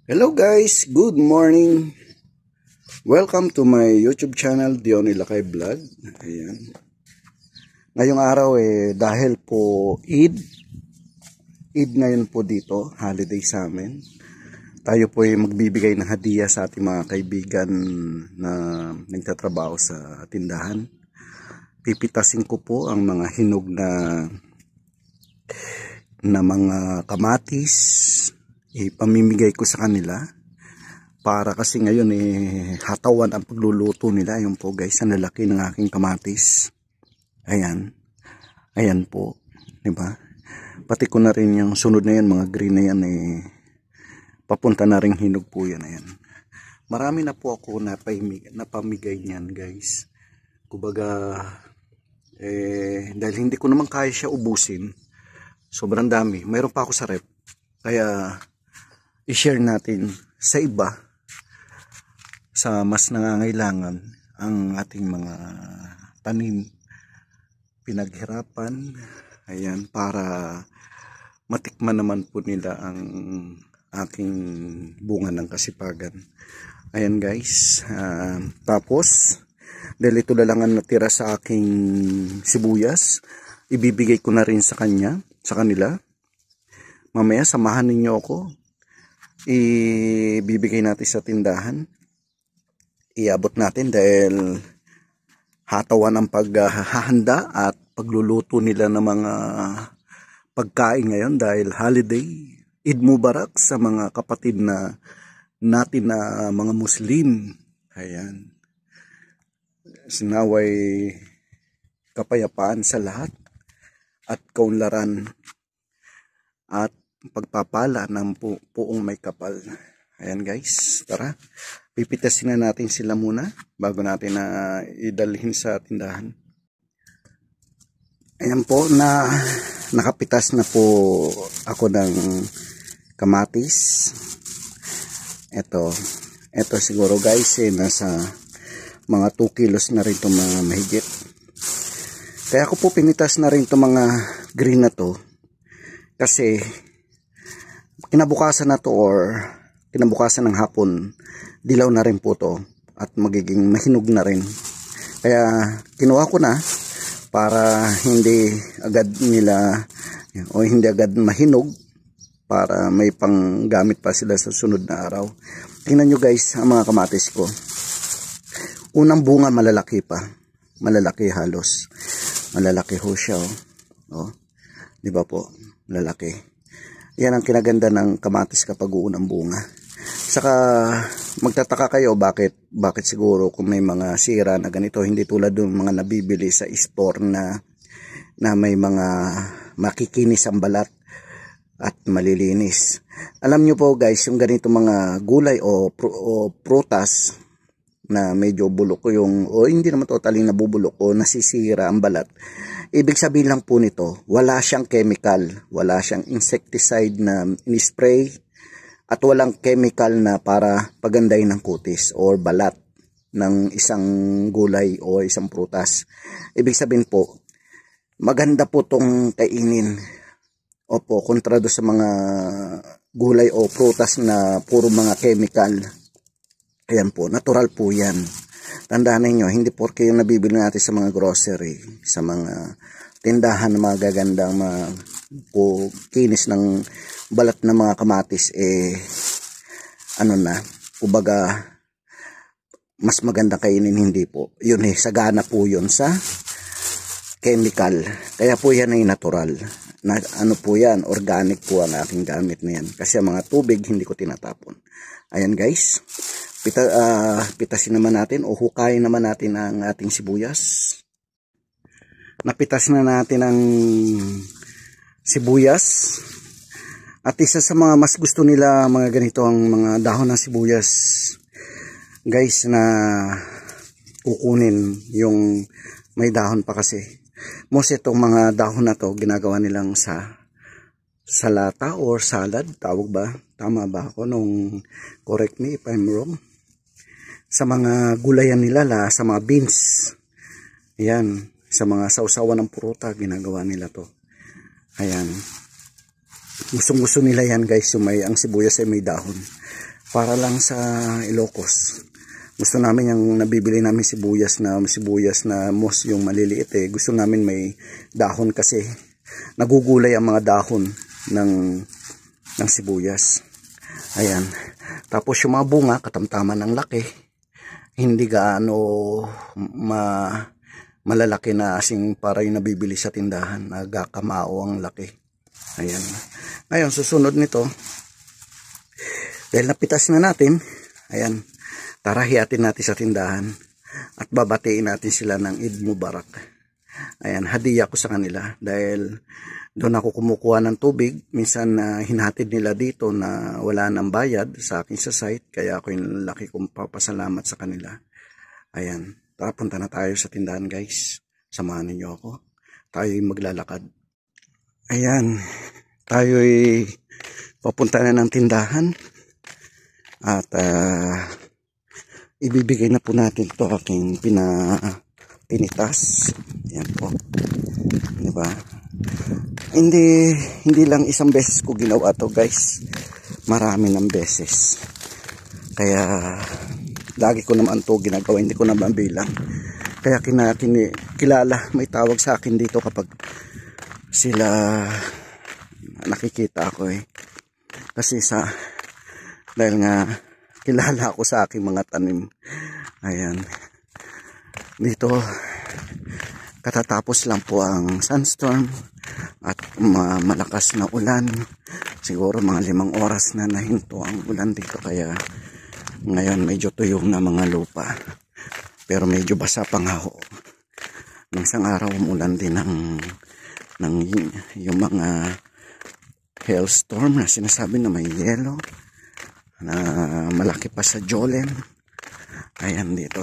Hello guys, good morning. Welcome to my YouTube channel, Diony Lakay Vlog. Ayan. Ngayong araw dahil po Eid ngayon po dito, holiday sa amin. Tayo po magbibigay ng hadiah sa ating mga kaibigan na nagtatrabaho sa tindahan. Pipitasin ko po ang mga hinog na mga kamatis. Ipamimigay ko sa kanila para kasi ngayon hatawan ang pagluluto nila. Yung po guys, ang lalaki ng aking kamatis. Ayan po, diba? Pati ko na rin yung sunod na yan, mga green na yan papunta na rin hinog po yan. Ayan, marami na po ako napamigay niyan guys. Kumbaga dahil hindi ko naman kaya siya ubusin, sobrang dami, mayroon pa ako sa rep, kaya i-share natin sa iba, sa mas nangangailangan ang ating mga tanim, pinaghirapan. Ayan, para matikman naman po nila ang aking bunga ng kasipagan. Ayan guys, tapos dahil ito na lang ang natira sa aking sibuyas, ibibigay ko na rin sa kanila. Mamaya samahan ninyo ako, ibibigay natin sa tindahan, iabot natin dahil hatawan ang paghahanda at pagluluto nila ng mga pagkain ngayon dahil holiday. Eid Mubarak sa mga kapatid natin na mga Muslim. Ayan, sinaway kapayapaan sa lahat at kaunlaran at pagpapala ng puong may kapal. Ayan guys, tara, pipitasin na natin sila muna bago natin idalhin sa tindahan. Ayan po, nakapitas na po ako ng kamatis. Ito siguro guys nasa mga 2 kilos na rin ito, mga mahigit. Kaya ako po pinitas na rin ito mga green na to kasi kinabukasan na to or kinabukasan ng hapon, dilaw na rin po to at magiging mahinog na rin. Kaya kinuha ko na para hindi agad mahinog, para may panggamit pa sila sa sunod na araw. Tingnan nyo guys ang mga kamatis ko. Unang bunga malalaki pa. Malalaki halos. Malalaki ho siya. Oh. Di ba po? Malalaki. Yan ang kinaganda ng kamatis kapag uunang bunga. Saka magtataka kayo bakit siguro kung may mga sira na ganito, hindi tulad ng mga nabibili sa store na may mga makikinis ang balat at malilinis. Alam nyo po guys, yung ganito mga gulay o prutas na medyo bulok o hindi naman totally nabubulok o nasisira ang balat, ibig sabihin lang po nito, wala siyang chemical, wala siyang insecticide na in-spray, at walang chemical na para pagandahin ng kutis o balat ng isang gulay o isang prutas. Ibig sabihin po, maganda po tong kainin. Opo, kontra do sa mga gulay o prutas na puro mga chemical. Ayan po, natural po yan. Tandaan ninyo, hindi porke yung nabibili natin sa mga grocery, sa mga tindahan na mga gagandang kinis ng balat ng mga kamatis, kumbaga, mas maganda kainin, hindi po. Yun sagana po yun sa chemical. Kaya po yan ay natural. Po yan, organic po ang aking gamit na yan. Kasi ang mga tubig, hindi ko tinatapon. Ayan guys, pitasin naman natin o hukayin naman natin ang ating sibuyas. Napitas na natin ang sibuyas. At isa sa mga mas gusto nila mga ganito ang mga dahon ng sibuyas guys, na kukunin yung may dahon pa kasi. Most itong mga dahon na to ginagawa nilang sa salata or salad, tawag ba? Tama ba ako nung correct me if I'm wrong? Sa mga gulayan nila, sa mga beans. Ayan, sa mga sausawan ng pruta ginagawa nila to. Ayan. Gustong-gusto nila yan guys, ang sibuyas ay may dahon. para lang sa Ilocos. Gusto namin yung nabibili namin sibuyas na moss, yung maliliit eh. Gusto namin may dahon kasi nagugulay ang mga dahon ng sibuyas. Ayan. Tapos yung mga bunga, katamtaman ng laki. Hindi gaano malalaki na asing para yung nabibili sa tindahan. Nagakamao ang laki. Ayan. Ngayon, susunod nito, dahil napitas na natin, ayan, tara hiyatin natin sa tindahan at babatiin natin sila ng Eid Mubarak. Ayan, hadiah ko sa kanila dahil doon ako kumukuha ng tubig. Minsan hinatid nila dito na wala nang bayad sa akin sa site, kaya ako yung laki kong papasalamat sa kanila. Ayan, tara punta na tayo sa tindahan guys. Samahan niyo ako. Tayo'y maglalakad. Ayan, tayo'y papunta na ng tindahan at ibibigay na po natin to aking pinitas. Yan po. Diba? Hindi lang isang beses ko ginawa to guys. Marami ng beses. Kaya lagi ko naman to ginagawa. Hindi ko naman bilang. Kaya kilala. May tawag sa akin dito kapag sila nakikita ako eh. Kasi dahil nga kilala ako sa aking mga tanim. Ayan. Dito, katatapos lang po ang sunstorm at malakas na ulan. Siguro mga 5 oras na nahinto ang ulan dito. Kaya ngayon medyo tuyong na mga lupa. Pero medyo basa pang haho. Nang isang araw umulan din ng yung mga hailstorm na sinasabi na may yelo. Na malaki pa sa Jolen. Ayan dito.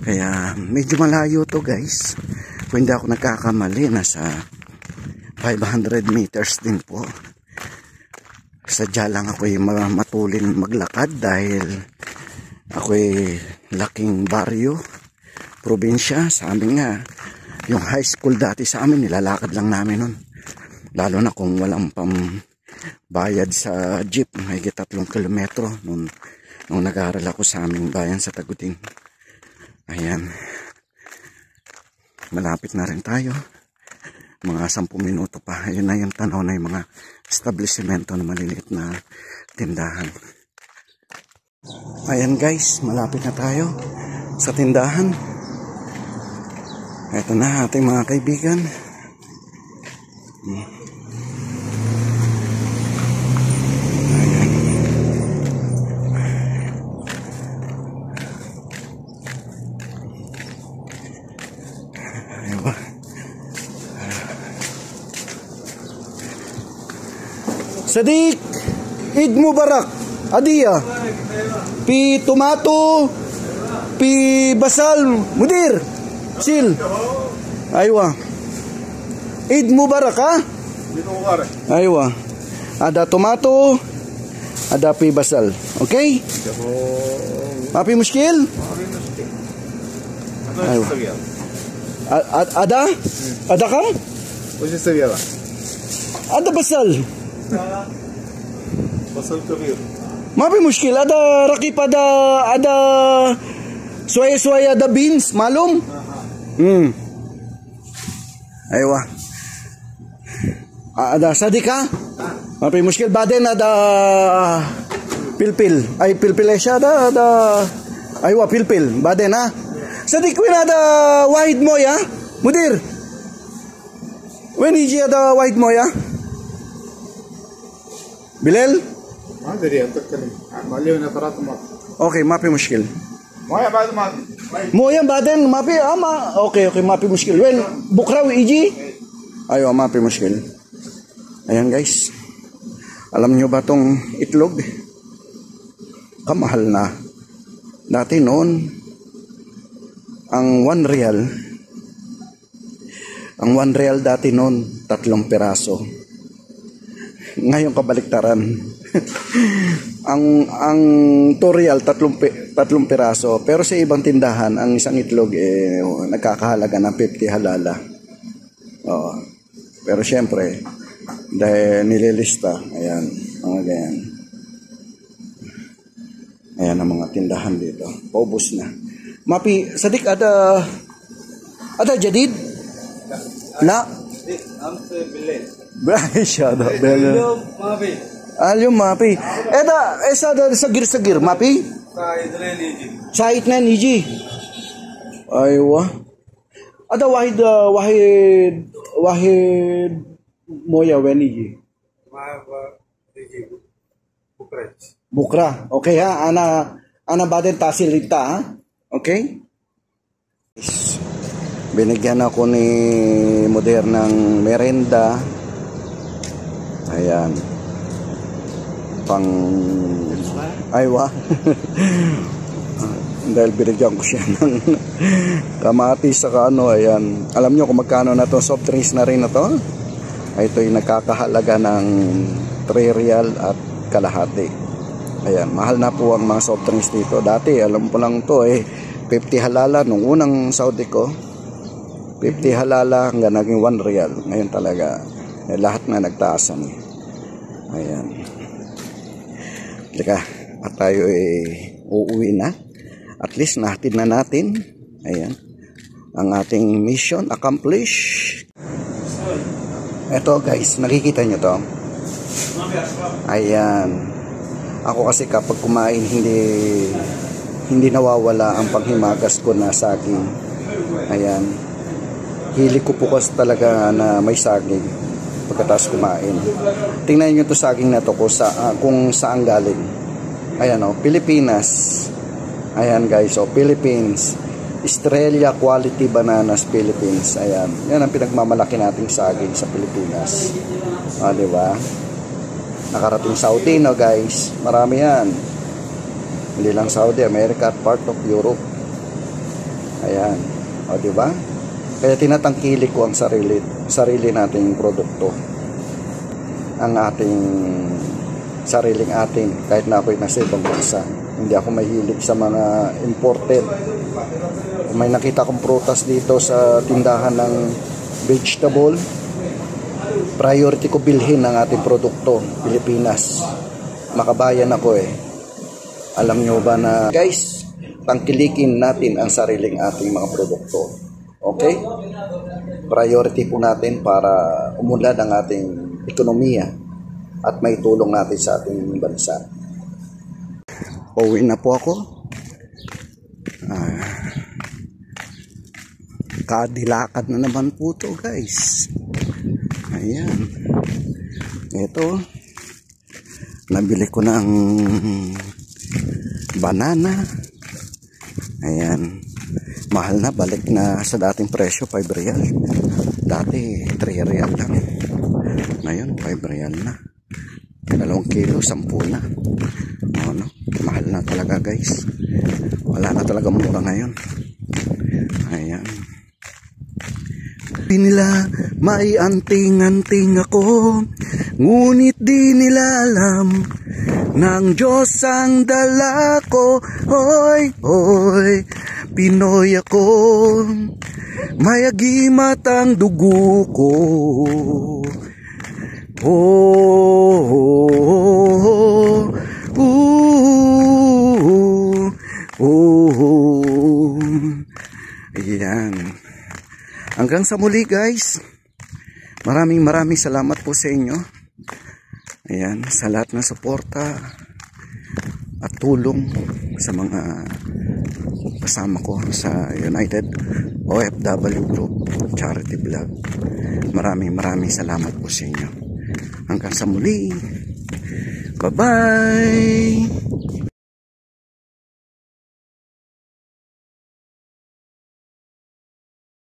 Kaya medyo malayo to guys. Kung hindi ako nagkakamali, nasa 500 meters din po. Sadya lang ako'y matulin maglakad dahil ako'y laking baryo, probinsya. Sa amin nga, yung high school dati sa amin, nilalakad lang namin nun. Lalo na kung walang bayad sa jeep, may 3 kilometro nung nag-aaral ako sa aming bayan sa Tagudin. Ayan, malapit na rin tayo, mga 10 minuto pa. Ayun na yung tanaw na yung mga establishmento na maliliit na tindahan. Ayan guys, malapit na tayo sa tindahan. Ito na ating mga kaibigan. Sadiq, Eid Mubarak, Adiya, pi tomato, pi basal, mudir, sil, aywa, Eid Mubarak ha? Aywa, ada tomato, ada pi basal, okay? Mapi muskil? Aywa. Ada kam? Ada basal. بصل كبير ما في مشكلة. هذا رقيب، هذا شوية هذا بينز معلوم. أيوة هذا صديقة ما في مشكلة. بعدين هذا بلبل أي بلبل إيش هذا أيوة بلبل بعدين ها صديق. وين هذا واحد موية مدير؟ وين يجي هذا واحد موية بلال؟ ما ادري اتكلم عليه نفرات ما اوكي ما في مشكله. مويه بعد ما مويه بعدين ما في اوكي ما في مشكله. وين بكره يجي؟ ايوه ما في مشكله. Ayan guys, alam nyo ba tong itlog kamahal na. Dati noon ang 1 real dati noon 3 piraso. Ngayon kabaliktaran. ang 2 real 3 piraso. Pero sa ibang tindahan ang isang itlog nagkakahalaga ng 50 halala. Pero syempre dahil nililista, ayan, mga ganyan. Ayan ang mga tindahan dito. Paubos na. Mapi, sadik ada jadid? La? हमसे मिले Brahishada. Alyum mapi. Esa ada sagir mapi? इधर लीजिए Sait na niji. Aywa. Ada wahid moya weniji. Bukra. Okay ha, ana baden tasilita ha. Okay? Binigyan ako ni Moder ng merenda. Ayan. Pang aywa. Dahil binigyan ko siya ng kamatis sa ano, ayan. Alam nyo kung magkano na to soft drinks na rin na to? Ito'y nagkakahalaga ng 3 real at kalahati. Ayan, mahal na po ang mga soft drinks dito. Dati, alam ko lang to 50 halala nung unang Saudi ko. 50 halala hanggang naging 1 real. Ngayon talaga, lahat na nagtaasan. Ayan. Teka, at tayo uuwi na. At least natin na natin. Ayan. Ang ating mission accomplished. Eto guys, nakikita nyo to? Ayan. Ako kasi kapag kumain, hindi nawawala ang panghimagas ko na saging. Ayan. Hilig ko po kasi talaga na may saging pagkatapos kumain. Tingnan nyo to saging na to kung saan galing. Ayan o, Pilipinas. Ayan guys, Philippines. Estrella Quality Bananas Philippines. Ayan. Yan ang pinagmamalaki nating saging sa Pilipinas. Diba? Nakarating Saudi, no guys. Marami yan. Hindi lang Saudi, America at part of Europe. Ayan. Diba? Kaya tinatangkili ko ang sarili nating produkto. Ang ating sariling atin. Kahit na ako'y nasa ibang bansa. Hindi ako mahilig sa mga imported. Kung may nakita kong prutas dito sa tindahan ng vegetable, priority ko bilhin ang ating produkto, Pilipinas. Makabayan ako Alam nyo ba na, guys, tangkilikin natin ang sariling ating mga produkto. Okay? Priority po natin para umunlad ang ating ekonomiya at may tulong natin sa ating bansa. Pauwi na po ako. Kadilakad na naman po to guys. Ayan. Ito. Nabili ko ng banana. Ayan. Mahal na. Balik na sa dating presyo. 5 real. Dati 3 real lang. Ngayon 5 real na. 2 kilo 10 na. Ano? Mahal na talaga guys. Wala na talaga mura ngayon. Ayan. Di nila maianting-anting ako, ngunit di nila alam ng Diyos ang dala ko. Hoy, hoy, Pinoy ako, may agimat ang dugo ko. Oh, ayan. Hanggang sa muli guys. Maraming salamat po sa inyo. Ayan, sa lahat ng suporta at tulong sa mga kasama ko sa United OFW Group Charity Vlog. Maraming salamat po sa inyo. Hanggang sa muli. Bye-bye.